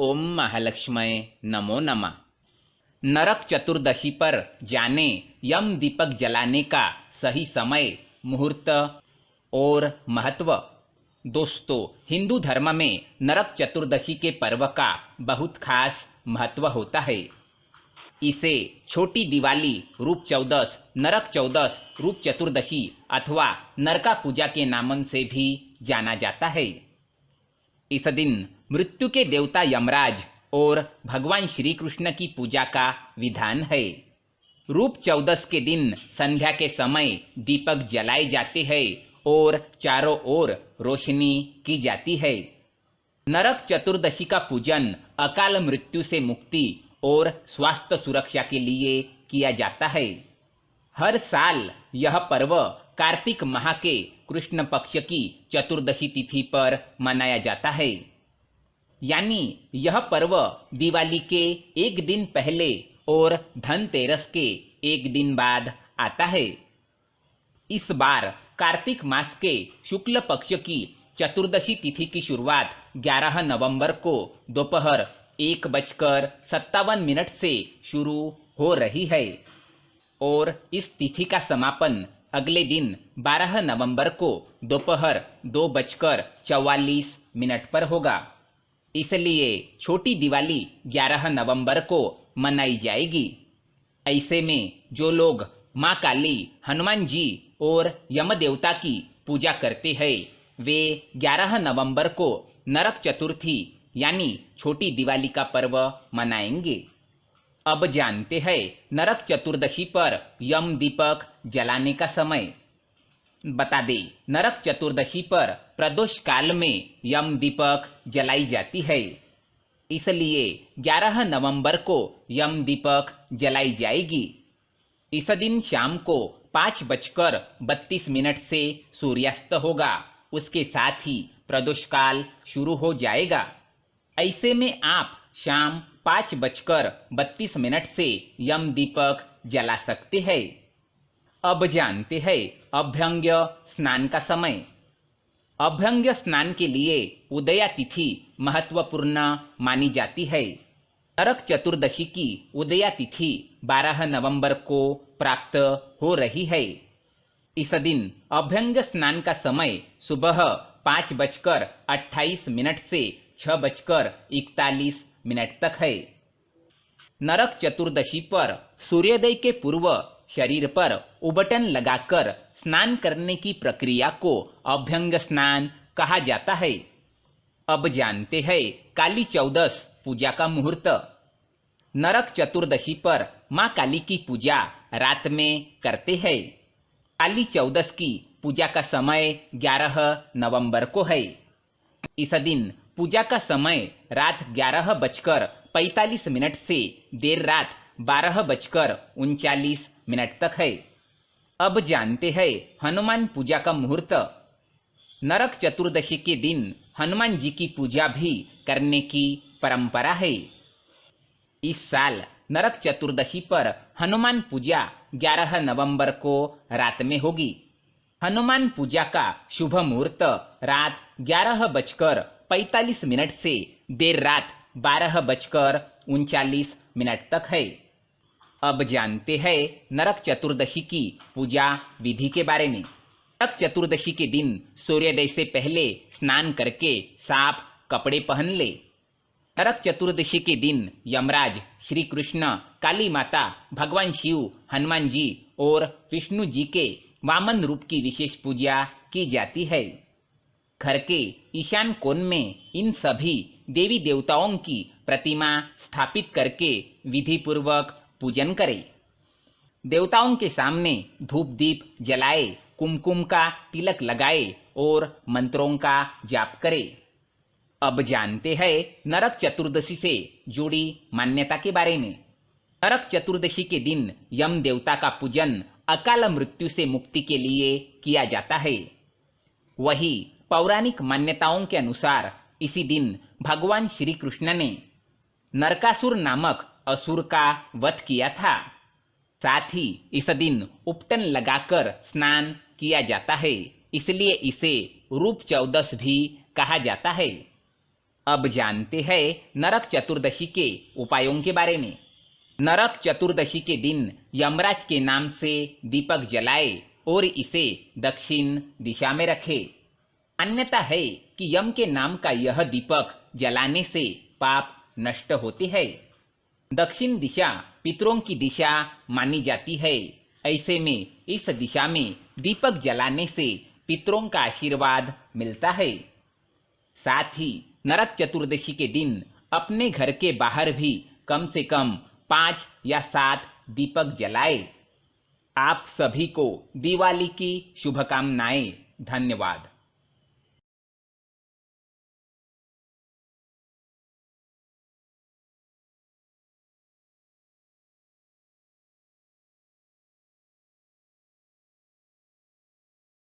ओम महालक्ष्मय नमो नमः। नरक चतुर्दशी पर जाने यम दीपक जलाने का सही समय, मुहूर्त और महत्व। दोस्तों, हिंदू धर्म में नरक चतुर्दशी के पर्व का बहुत खास महत्व होता है। इसे छोटी दिवाली, रूप चौदस, नरक चौदस, रूप चतुर्दशी अथवा नरका पूजा के नामन से भी जाना जाता है। इस दिन मृत्यु के देवता यमराज और भगवान श्री कृष्ण की पूजा का विधान है। रूप चौदस के दिन संध्या के समय दीपक जलाए जाते हैं और चारों ओर रोशनी की जाती है। नरक चतुर्दशी का पूजन अकाल मृत्यु से मुक्ति और स्वास्थ्य सुरक्षा के लिए किया जाता है। हर साल यह पर्व कार्तिक माह के कृष्ण पक्ष की चतुर्दशी तिथि पर मनाया जाता है। यानी यह पर्व दिवाली के एक दिन पहले और धनतेरस के एक दिन बाद आता है। इस बार कार्तिक मास के शुक्ल पक्ष की चतुर्दशी तिथि की शुरुआत 11 नवंबर को दोपहर 1:57 से शुरू हो रही है और इस तिथि का समापन अगले दिन 12 नवंबर को दोपहर 2:44 पर होगा। इसलिए छोटी दिवाली 11 नवंबर को मनाई जाएगी। ऐसे में जो लोग माँ काली, हनुमान जी और यम देवता की पूजा करते हैं, वे 11 नवंबर को नरक चतुर्थी यानी छोटी दिवाली का पर्व मनाएंगे। अब जानते हैं नरक चतुर्दशी पर यम दीपक जलाने का समय। बता दें, नरक चतुर्दशी पर प्रदोष काल में यम दीपक जलाई जाती है। इसलिए 11 नवंबर को यम दीपक जलाई जाएगी। इस दिन शाम को 5:32 से सूर्यास्त होगा। उसके साथ ही प्रदोष काल शुरू हो जाएगा। ऐसे में आप शाम 5:32 से यम दीपक जला सकते हैं। अब जानते हैं अभ्यंग्य स्नान का समय। अभ्यंग्य स्नान के लिए उदया तिथि महत्वपूर्ण मानी जाती है। नरक चतुर्दशी की उदया तिथि 12 नवंबर को प्राप्त हो रही है। इस दिन अभ्यंग स्नान का समय सुबह 5:28 से 6:41 तक है। नरक चतुर्दशी पर सूर्योदय के पूर्व शरीर पर उबटन लगाकर स्नान करने की प्रक्रिया को अभ्यंग स्नान कहा जाता है। अब जानते हैं काली चौदस पूजा का मुहूर्त। नरक चतुर्दशी पर माँ काली की पूजा रात में करते हैं। काली चौदस की पूजा का समय 11 नवंबर को है। इस दिन पूजा का समय रात 11:45 से देर रात 12:39 तक है। अब जानते हैं हनुमान पूजा का मुहूर्त। नरक चतुर्दशी के दिन हनुमान जी की पूजा भी करने की परंपरा है। इस साल नरक चतुर्दशी पर हनुमान पूजा 11 नवंबर को रात में होगी। हनुमान पूजा का शुभ मुहूर्त रात 11:45 से देर रात 12:39 तक है। अब जानते हैं नरक चतुर्दशी की पूजा विधि के बारे में। नरक चतुर्दशी के दिन सूर्योदय से पहले स्नान करके साफ कपड़े पहन ले। नरक चतुर्दशी के दिन यमराज, श्री कृष्ण, काली माता, भगवान शिव, हनुमान जी और विष्णु जी के वामन रूप की विशेष पूजा की जाती है। घर के ईशान कोण में इन सभी देवी देवताओं की प्रतिमा स्थापित करके विधि पूर्वक पूजन करें। देवताओं के सामने धूप दीप जलाए, कुमकुम का तिलक लगाए और मंत्रों का जाप करें। अब जानते हैं नरक चतुर्दशी से जुड़ी मान्यता के बारे में। नरक चतुर्दशी के दिन यम देवता का पूजन अकाल मृत्यु से मुक्ति के लिए किया जाता है। वही पौराणिक मान्यताओं के अनुसार इसी दिन भगवान श्री कृष्ण ने नरकासुर नामक असुर का वध किया था। साथ ही इस दिन उपटन लगाकर स्नान किया जाता है, इसलिए इसे रूप चौदस भी कहा जाता है। अब जानते हैं नरक चतुर्दशी के उपायों के बारे में। नरक चतुर्दशी के दिन यमराज के नाम से दीपक जलाए और इसे दक्षिण दिशा में रखे। मान्यता है कि यम के नाम का यह दीपक जलाने से पाप नष्ट होते हैं। दक्षिण दिशा पितरों की दिशा मानी जाती है। ऐसे में इस दिशा में दीपक जलाने से पितरों का आशीर्वाद मिलता है। साथ ही नरक चतुर्दशी के दिन अपने घर के बाहर भी कम से कम 5 या 7 दीपक जलाए। आप सभी को दिवाली की शुभकामनाएं। धन्यवाद।